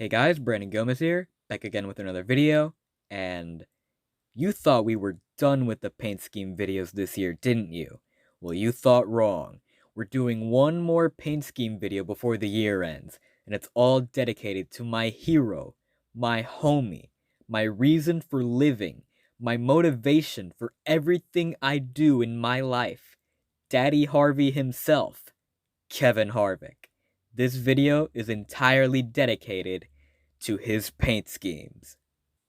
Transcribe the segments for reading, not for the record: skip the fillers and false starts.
Hey guys, Brandon Gomez here, back again with another video, and you thought we were done with the paint scheme videos this year, didn't you? Well, you thought wrong. We're doing one more paint scheme video before the year ends, and it's all dedicated to my hero, my homie, my reason for living, my motivation for everything I do in my life, Daddy Harvey himself, Kevin Harvick. This video is entirely dedicated to his paint schemes.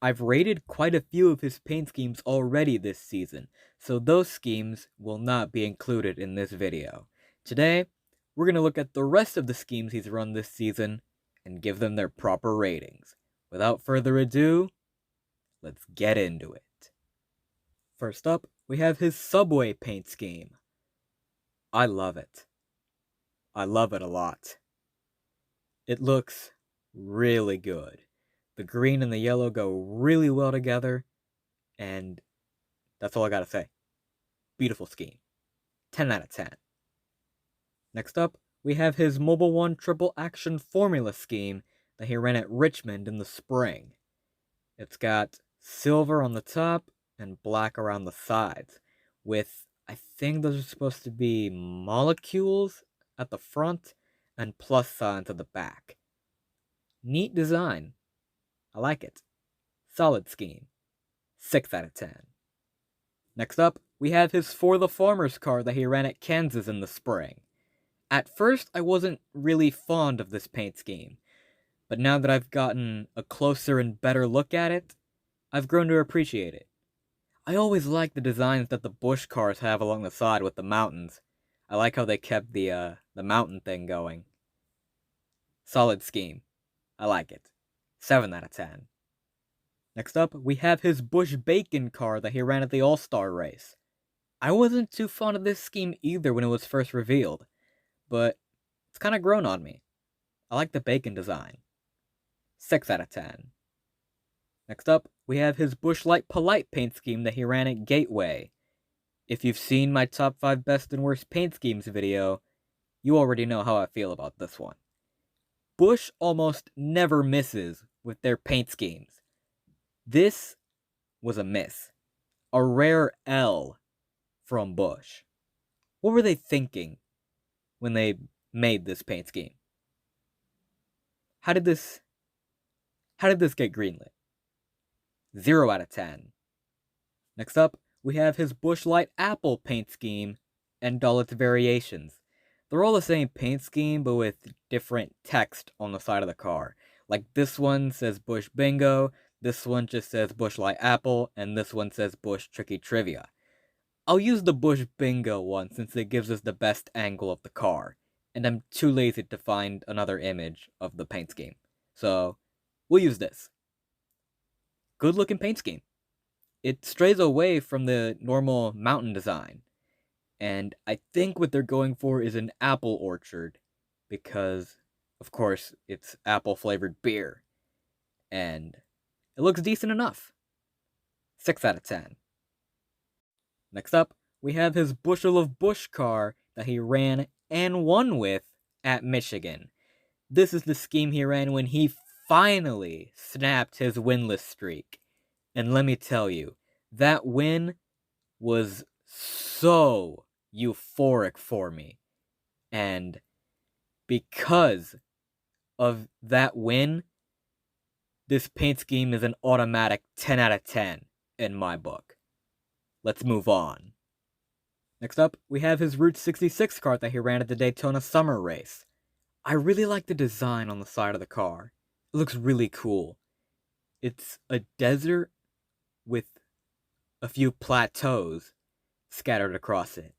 I've rated quite a few of his paint schemes already this season, so those schemes will not be included in this video. Today, we're going to look at the rest of the schemes he's run this season and give them their proper ratings. Without further ado, let's get into it. First up, we have his subway paint scheme. I love it. I love it a lot. It looks really good. The green and the yellow go really well together, and that's all I gotta say. Beautiful scheme. 10 out of 10. Next up, we have his Mobile 1 Triple Action Formula scheme that he ran at Richmond in the spring. It's got silver on the top and black around the sides, with, I think those are supposed to be molecules at the front and plus signs at the back. Neat design. I like it. Solid scheme. 6 out of 10. Next up, we have his For the Farmers car that he ran at Kansas in the spring. At first, I wasn't really fond of this paint scheme, but now that I've gotten a closer and better look at it, I've grown to appreciate it. I always like the designs that the Busch cars have along the side with the mountains. I like how they kept the mountain thing going. Solid scheme. I like it. 7 out of 10. Next up, we have his Busch Bacon car that he ran at the All-Star race. I wasn't too fond of this scheme either when it was first revealed, but it's kind of grown on me. I like the bacon design. 6 out of 10. Next up, we have his Busch Light Polite paint scheme that he ran at Gateway. If you've seen my top 5 best and worst paint schemes video, you already know how I feel about this one. Busch almost never misses with their paint schemes. This was a miss. A rare L from Busch. What were they thinking when they made this paint scheme? How did this get greenlit? 0 out of 10. Next up, we have his Busch Light Apple paint scheme and all its variations. They're all the same paint scheme, but with different text on the side of the car. Like this one says Busch Bingo, this one just says Busch Light Apple, and this one says Busch Tricky Trivia. I'll use the Busch Bingo one since it gives us the best angle of the car, and I'm too lazy to find another image of the paint scheme. So, we'll use this. Good looking paint scheme. It strays away from the normal mountain design. And I think what they're going for is an apple orchard, because, of course, it's apple-flavored beer. And it looks decent enough. 6 out of 10. Next up, we have his Bushel of Busch car that he ran and won with at Michigan. This is the scheme he ran when he finally snapped his winless streak. And let me tell you, that win was so euphoric for me. And because of that win, this paint scheme is an automatic 10 out of 10 in my book. Let's move on. Next up, we have his Route 66 car that he ran at the Daytona Summer Race. I really like the design on the side of the car. It looks really cool. It's a desert with a few plateaus scattered across it.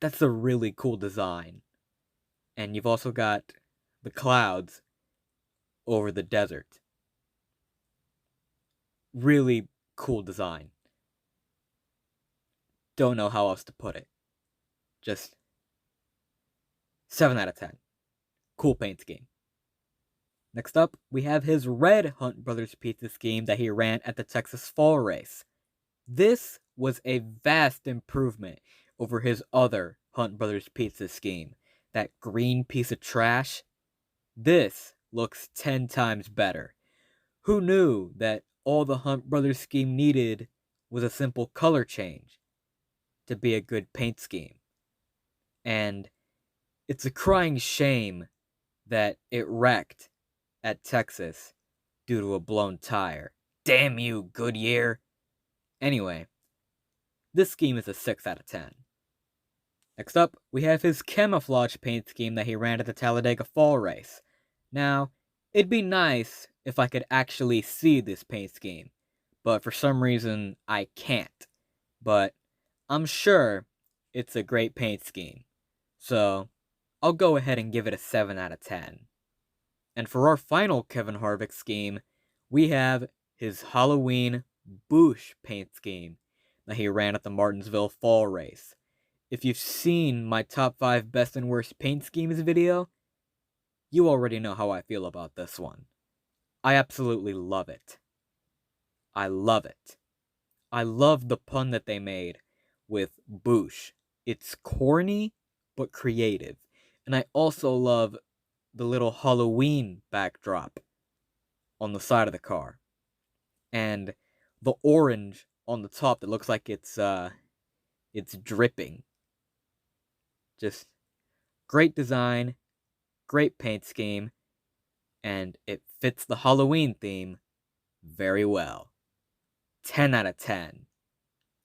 That's a really cool design. And you've also got the clouds over the desert. Really cool design. Don't know how else to put it. Just 7 out of 10. Cool paint scheme. Next up, we have his red Hunt Brothers Pizza scheme that he ran at the Texas Fall Race. This was a vast improvement over his other Hunt Brothers Pizza scheme, that green piece of trash. This looks 10 times better. Who knew that all the Hunt Brothers scheme needed was a simple color change to be a good paint scheme? And it's a crying shame that it wrecked at Texas due to a blown tire. Damn you, Goodyear! Anyway, this scheme is a 6 out of 10. Next up, we have his camouflage paint scheme that he ran at the Talladega Fall race. Now, it'd be nice if I could actually see this paint scheme, but for some reason I can't. But I'm sure it's a great paint scheme, so I'll go ahead and give it a 7 out of 10. And for our final Kevin Harvick scheme, we have his Halloween Boosh paint scheme that he ran at the Martinsville Fall race. If you've seen my top 5 best and worst paint schemes video, you already know how I feel about this one. I absolutely love it. I love it. I love the pun that they made with Boosh. It's corny, but creative. And I also love the little Halloween backdrop on the side of the car. And the orange on the top that looks like it's dripping. Just great design, great paint scheme, and it fits the Halloween theme very well. 10 out of 10.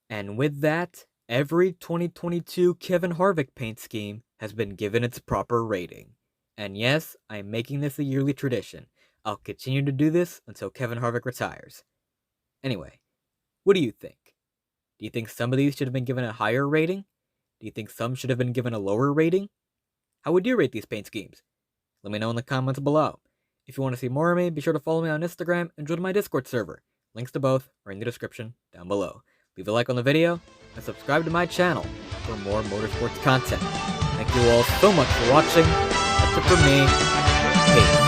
And with that, every 2022 Kevin Harvick paint scheme has been given its proper rating. And yes, I'm making this a yearly tradition. I'll continue to do this until Kevin Harvick retires. Anyway, what do you think? Do you think some of these should have been given a higher rating? Do you think some should have been given a lower rating? How would you rate these paint schemes? Let me know in the comments below. If you want to see more of me, be sure to follow me on Instagram and join my Discord server. Links to both are in the description down below. Leave a like on the video and subscribe to my channel for more motorsports content. Thank you all so much for watching. That's it for me. Peace.